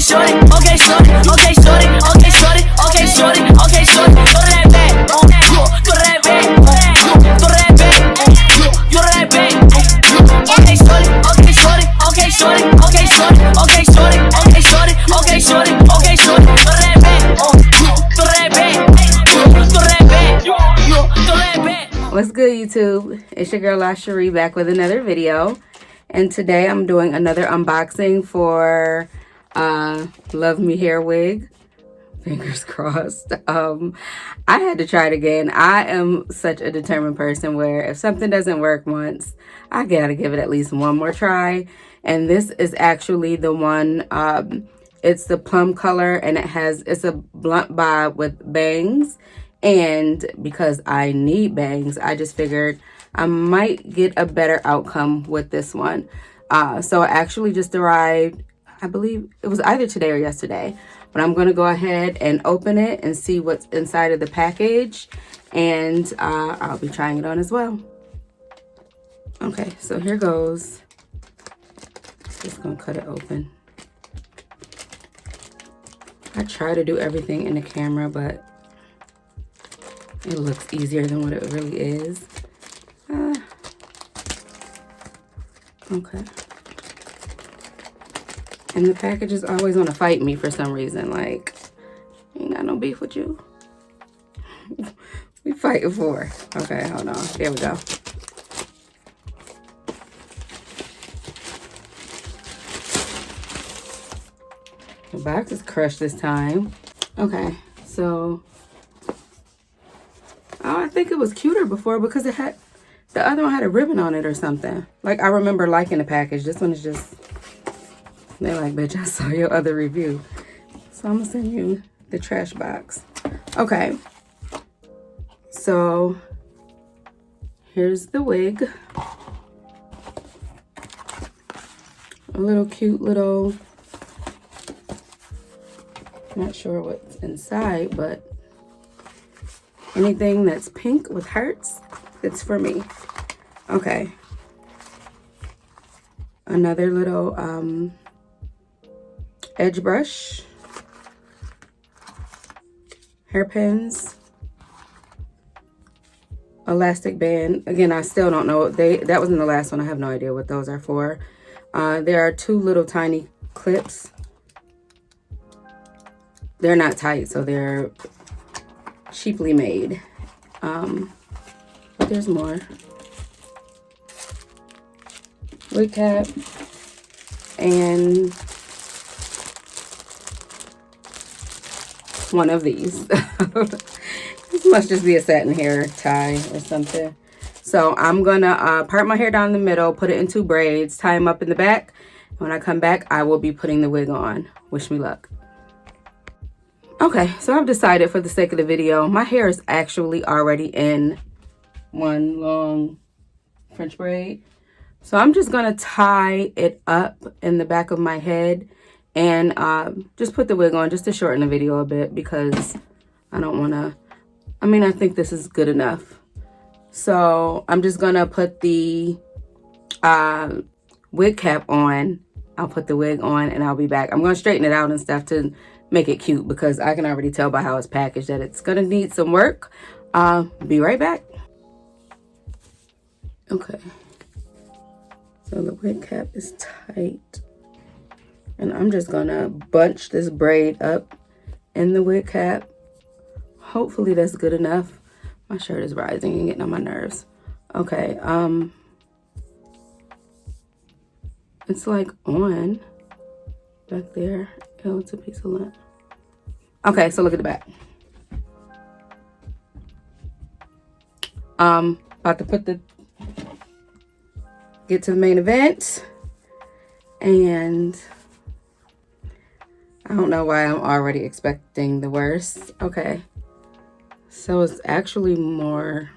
shorty, okay, shorty, okay, shorty, okay, shorty, okay, shorty, okay, shorty. Go to that bag, go to that bag, go to that bag, go to that bag. Okay, shorty, okay, shorty, okay, shorty, okay, shorty, okay, shorty, okay, shorty, okay, shorty, okay, shorty. Go to that bag, go to that bag, go to that bag, go to that bag. What's good, YouTube? It's your girl LuvMehair back with another video, and today I'm doing another unboxing for Luvmehair wig. Fingers crossed. I had to try it again. I am such a determined person where if something doesn't work once, I gotta give it at least one more try. And this is actually the one. It's the plum color, and it's a blunt bob with bangs. And because I need bangs, I just figured I might get a better outcome with this one. So I actually just arrived, I believe it was either today or yesterday. But I'm going to go ahead and open it and see what's inside of the package. And I'll be trying it on as well. Okay, so here goes. Just going to cut it open. I try to do everything in the camera, but it looks easier than what it really is. Okay. And the package is always want to fight me for some reason. Like, ain't got no beef with you. We fighting for. Okay, hold on. There we go. The box is crushed this time. Okay, so I think it was cuter before because it had, the other one had a ribbon on it or something. Like, I remember liking the package. This one is just, they're like, bitch, I saw your other review. So I'm gonna send you the trash box. Okay. So here's the wig. A little cute little, not sure what's inside, but anything that's pink with hearts, it's for me. Okay. Another little edge brush. Hairpins. Elastic band. Again, I still don't know. That was in the last one. I have no idea what those are for. There are two little tiny clips. They're not tight, so they're cheaply made. But there's more. Wig cap and one of these. This must just be a satin hair tie or something. So I'm gonna part my hair down the middle, put it in 2 braids, tie them up in the back. When I come back, I will be putting the wig on. Wish me luck. Okay, so I've decided for the sake of the video, my hair is actually already in one long French braid. So I'm just going to tie it up in the back of my head and just put the wig on just to shorten the video a bit because I don't want to, I think this is good enough. So I'm just going to put the wig cap on. I'll put the wig on and I'll be back. I'm going to straighten it out and stuff to make it cute because I can already tell by how it's packaged that it's going to need some work. Be right back. Okay. So the wig cap is tight. And I'm just going to bunch this braid up in the wig cap. Hopefully that's good enough. My shirt is rising and getting on my nerves. Okay. It's like on back there. Oh, it's a piece of lint. Okay, so look at the back. About to put get to the main event. And I don't know why I'm already expecting the worst. Okay. So it's actually more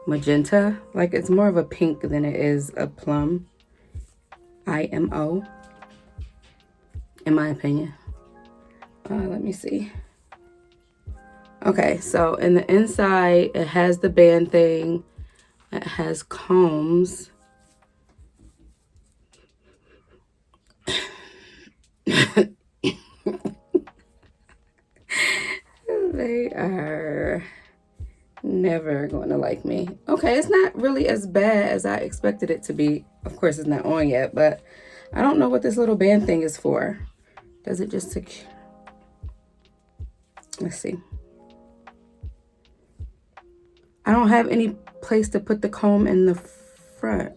magenta. Like, it's more of a pink than it is a plum. IMO. In my opinion. Let me see. Okay, so in the inside, it has the band thing. It has combs. like me. Okay, it's not really as bad as I expected it to be. Of course, it's not on yet, but I don't know what this little band thing is for. Does it just secure? Let's see. I don't have any place to put the comb in the front.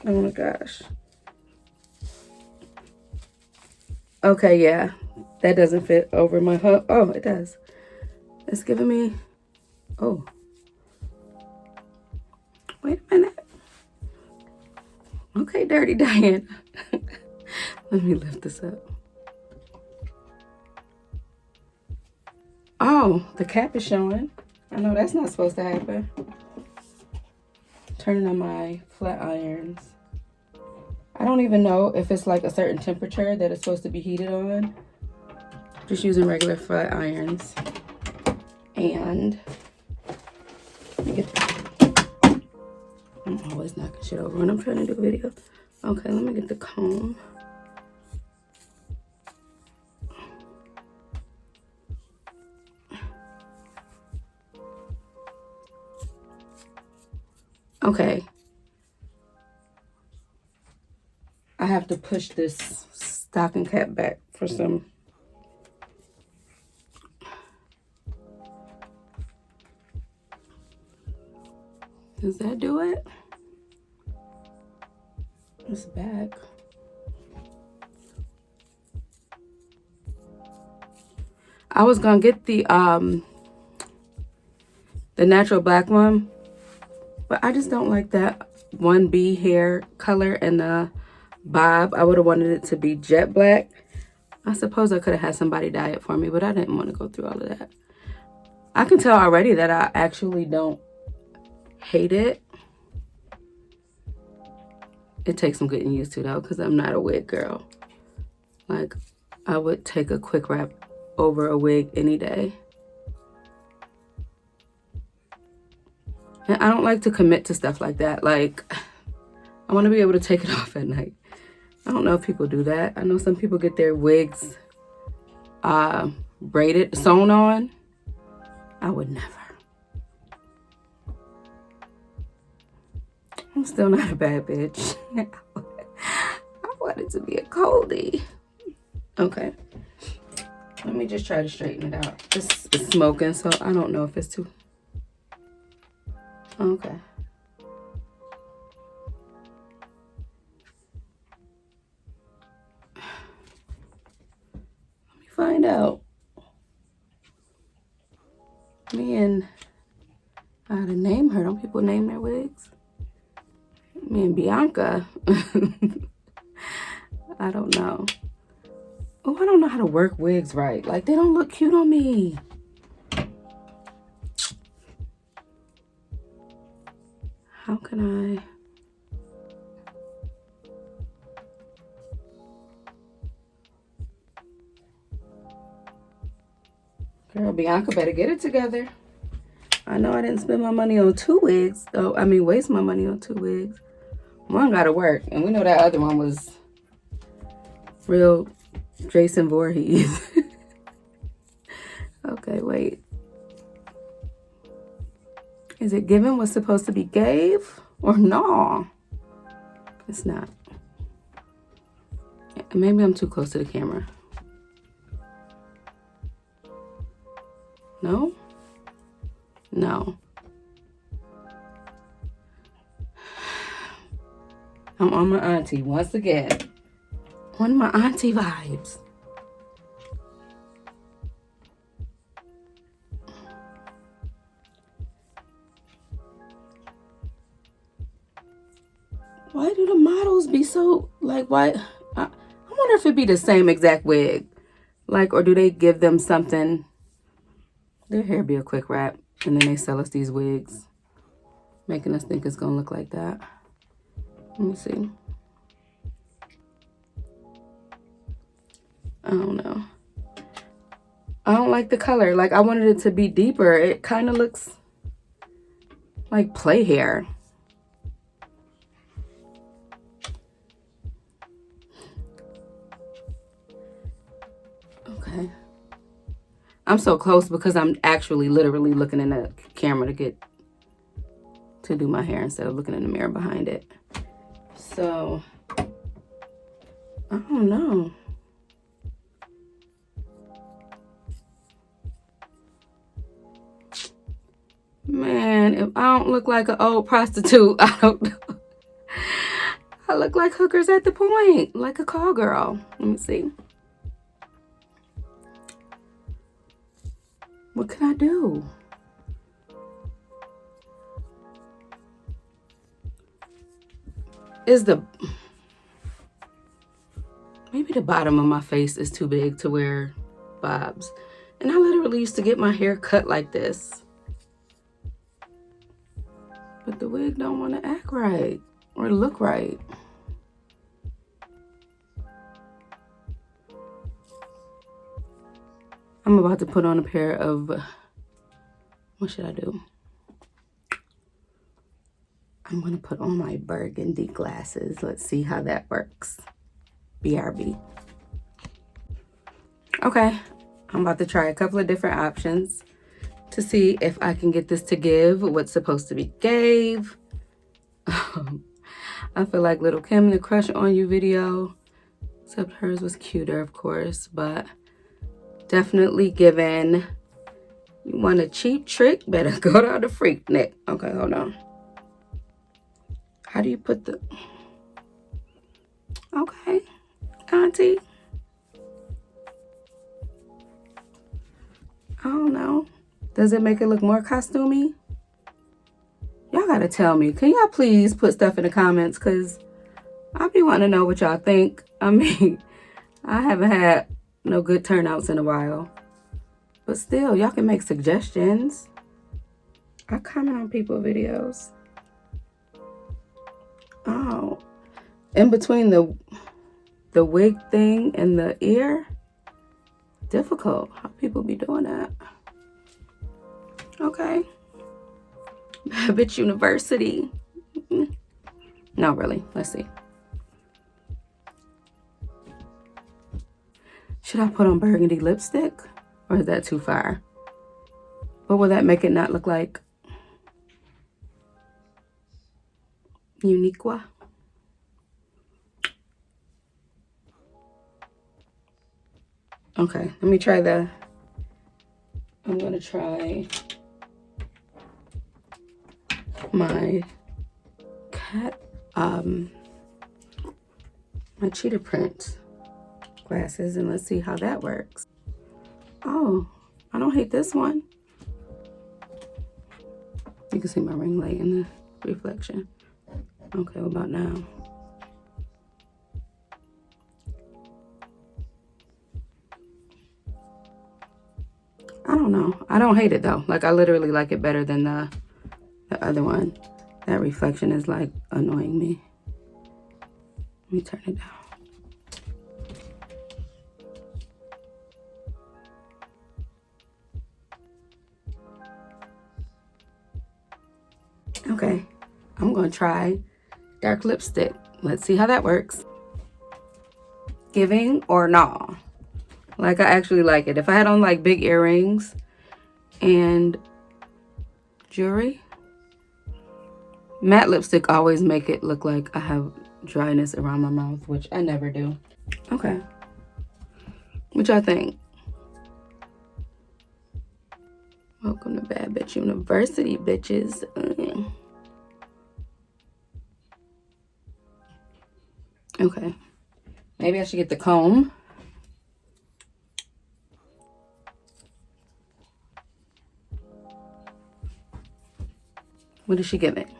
Oh my gosh. Okay, yeah. That doesn't fit over my hump. Oh, it does. It's giving me... Oh. Wait a minute. Okay, Dirty Diana. Let me lift this up. Oh, the cap is showing. I know that's not supposed to happen. Turning on my flat irons. I don't even know if it's like a certain temperature that it's supposed to be heated on. Just using regular flat irons. And let me get the, I'm always knocking shit over when I'm trying to do a video. Okay, let me get the comb. Okay. I have to push this stocking cap back for some. Does that do it? It's back. I was gonna get the natural black one, but I just don't like that 1B hair color and the bob. I would have wanted it to be jet black. I suppose I could have had somebody dye it for me, but I didn't want to go through all of that. I can tell already that I actually don't hate it. It takes some getting used to though, because I'm not a wig girl. Like, I would take a quick wrap over a wig any day. And I don't like to commit to stuff like that. Like, I want to be able to take it off at night. I don't know if people do that. I know some people get their wigs braided, sewn on. I would never. I'm still not a bad bitch. I want it to be a coldie. Okay. Let me just try to straighten it out. This is smoking, so I don't know if it's too... Okay. Let me find out. Me and... I had to name her. Don't people name their wigs? Me and Bianca. I don't know. Oh, I don't know how to work wigs right. Like, they don't look cute on me. How can I... Girl, Bianca better get it together. I know I didn't spend my money on 2 wigs. Oh, I mean, waste my money on 2 wigs. One gotta work. And we know that other one was real Jason Voorhees. Okay, wait. Is it given what's supposed to be gave or no? It's not. Maybe I'm too close to the camera. No? No. I'm on my auntie once again. On my auntie vibes. Why do the models be so, like, why? I wonder if it'd be the same exact wig. Like, or do they give them something? Their hair be a quick wrap, and then they sell us these wigs, making us think it's gonna look like that. Let me see. I don't know. I don't like the color. Like, I wanted it to be deeper. It kind of looks like play hair. Okay. I'm so close because I'm actually literally looking in the camera to do my hair instead of looking in the mirror behind it. So, I don't know. Man, if I don't look like an old prostitute, I don't know. I look like hookers at the point, like a call girl. Let me see. What can I do? Maybe the bottom of my face is too big to wear bobs. And I literally used to get my hair cut like this. But the wig don't want to act right or look right. I'm about to put on a pair of, what should I do? I'm gonna put on my burgundy glasses. Let's see how that works. BRB. Okay, I'm about to try a couple of different options to see if I can get this to give what's supposed to be gave. I feel like Little Kim in the Crush on You video, except hers was cuter, of course, but definitely given. You want a cheap trick? Better go down the Freaknik. Okay, hold on. How do you put the... Okay, auntie. I don't know. Does it make it look more costumey? Y'all gotta tell me. Can y'all please put stuff in the comments? Because I be wanting to know what y'all think. I mean, I haven't had no good turnouts in a while. But still, y'all can make suggestions. I comment on people's videos. Oh, in between the wig thing and the ear, difficult. How people be doing that? Okay. Bitch University. No, really. Let's see. Should I put on burgundy lipstick? Or is that too far? What will that make it not look like? Uniqua. Okay, let me try I'm gonna try my cat, my cheetah print glasses, and let's see how that works. Oh, I don't hate this one. You can see my ring light in the reflection. Okay, what about now? I don't know. I don't hate it though. Like, I literally like it better than the other one. That reflection is like annoying me. Let me turn it down. Okay, I'm gonna try dark lipstick. Let's see how that works. Giving or nah? Like, I actually like it. If I had on like big earrings and jewelry, matte lipstick always make it look like I have dryness around my mouth, which I never do. Okay, what y'all think? Welcome to Bad Bitch University, bitches. Okay, maybe I should get the comb. What is she giving?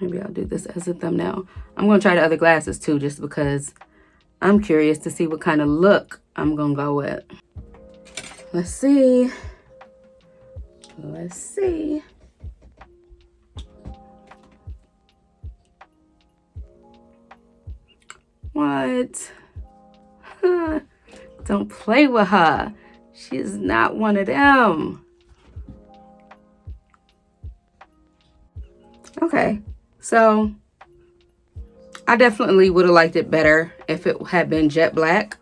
Maybe I'll do this as a thumbnail. I'm gonna try the other glasses too, just because I'm curious to see what kind of look I'm gonna go with. Let's see. Let's see. What? Don't play with her. She's not one of them. Okay, so I definitely would have liked it better if it had been jet black.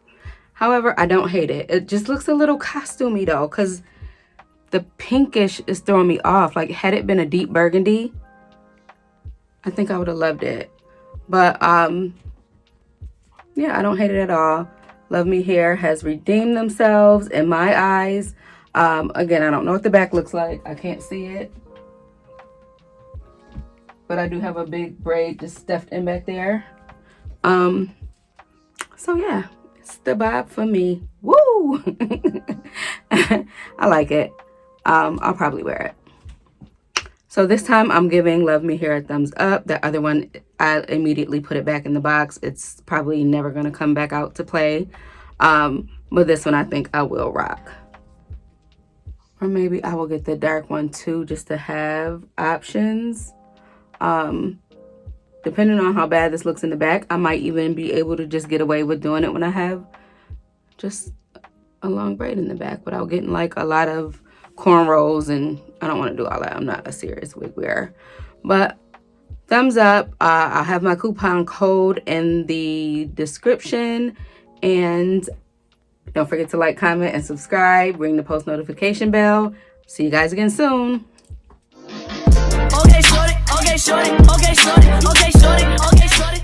However, I don't hate it. It just looks a little costumey though, because the pinkish is throwing me off. Like, had it been a deep burgundy, I think I would have loved it. But yeah, I don't hate it at all. Luvmehair has redeemed themselves in my eyes. Again, I don't know what the back looks like. I can't see it. But I do have a big braid just stuffed in back there. So yeah, it's the vibe for me. Woo! I like it. I'll probably wear it. So this time I'm giving Luvmehair a thumbs up. The other one, I immediately put it back in the box. It's probably never going to come back out to play. But this one I think I will rock. Or maybe I will get the dark one too, just to have options. Depending on how bad this looks in the back, I might even be able to just get away with doing it when I have just a long braid in the back without getting like a lot of cornrows, and I don't want to do all that. I'm not a serious wig wearer. But thumbs up. I'll have my coupon code in the description, and don't forget to like, comment, and subscribe. Ring the post notification bell. See you guys again soon. Okay, shorty, okay, shorty, okay, shorty, okay, shorty, okay, shorty.